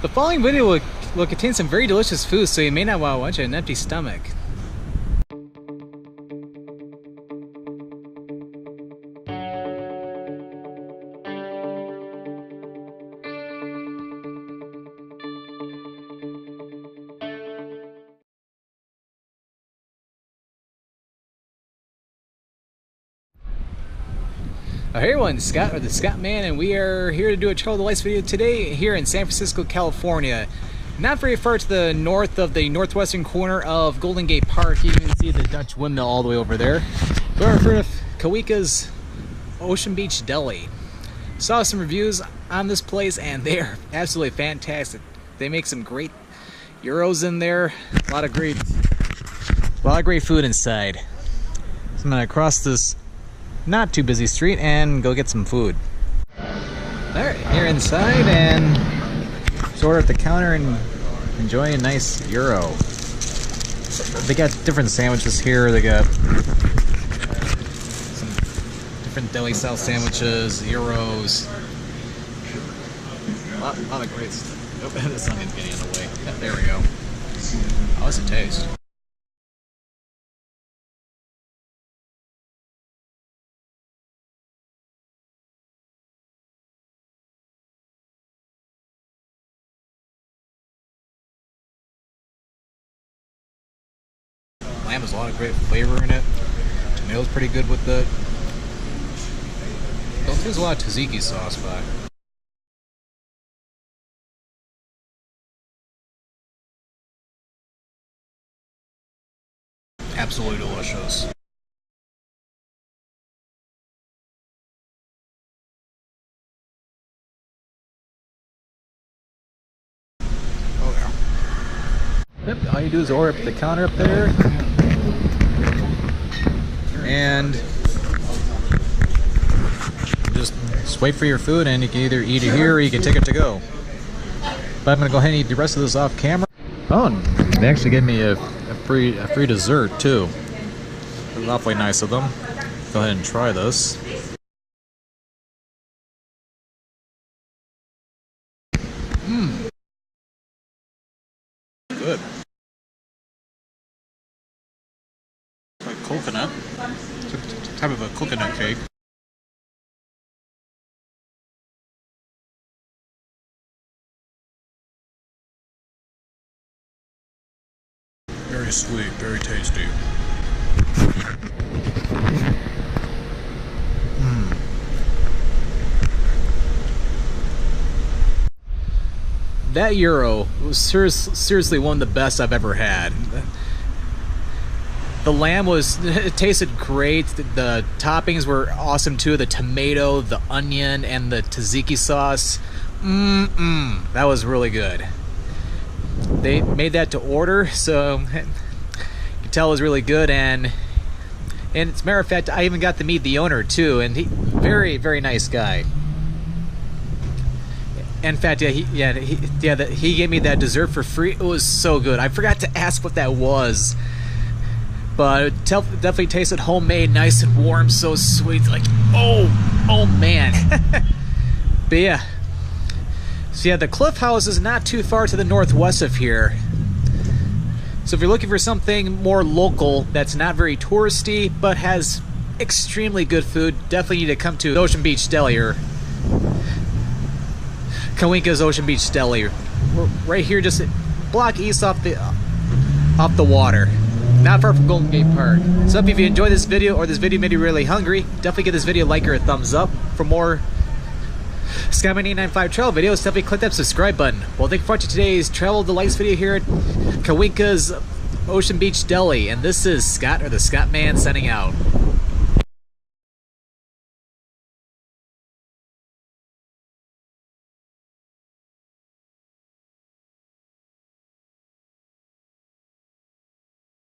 The following video will contain some very delicious food, so you may not want to watch it on an empty stomach. Hey everyone, Scott or the Scottman, and we are here to do a Travel the Lights video today here in San Francisco, California. Not very far to the north of the northwestern corner of Golden Gate Park. You can see the Dutch windmill all the way over there. We're in front of Kawika's Ocean Blvd. Saw some reviews on this place and they are absolutely fantastic. They make some great gyros in there. A lot of great food inside. So I'm gonna cross this not too busy street and go get some food. Alright, here inside and just order at the counter and enjoy a nice gyro. They got different sandwiches here. They got some different deli style sandwiches, gyros. A lot of great stuff. Oh, this onion's getting in the way. Yeah, there we go. How does it taste? Lamb has a lot of great flavor in it. Tomato's pretty good with it. There's a lot of tzatziki sauce, but absolutely delicious. Oh yeah. Yep, all you do is order up the counter up there. And just wait for your food, and you can either eat it here or you can take it to go. But I'm gonna go ahead and eat the rest of this off camera. Oh, and they actually gave me a free dessert too. It was awfully nice of them. Go ahead and try this. Good. Like coconut. It's a type of a coconut cake. Very sweet, very tasty. That gyro was seriously one of the best I've ever had. The lamb it tasted great. The toppings were awesome too. The tomato, the onion, and the tzatziki sauce. That was really good. They made that to order, so you can tell it was really good. And as a matter of fact, I even got to meet the owner too, and very nice guy. In fact, he gave me that dessert for free. It was so good. I forgot to ask what that was. But it definitely tasted homemade, nice and warm, so sweet. Like, oh man. But yeah. So yeah, the Cliff House is not too far to the northwest of here. So if you're looking for something more local that's not very touristy but has extremely good food, definitely need to come to Ocean Blvd or Kawika's Ocean Blvd. We're right here, just a block east off the water. Not far from Golden Gate Park. So if you enjoyed this video or this video made you really hungry, definitely give this video a like or a thumbs up. For more Scottman895 travel videos, definitely click that subscribe button. Well, thank you for watching today's Travel Delights video here at Kawika's Ocean Blvd. And this is Scott or the Scottman signing out.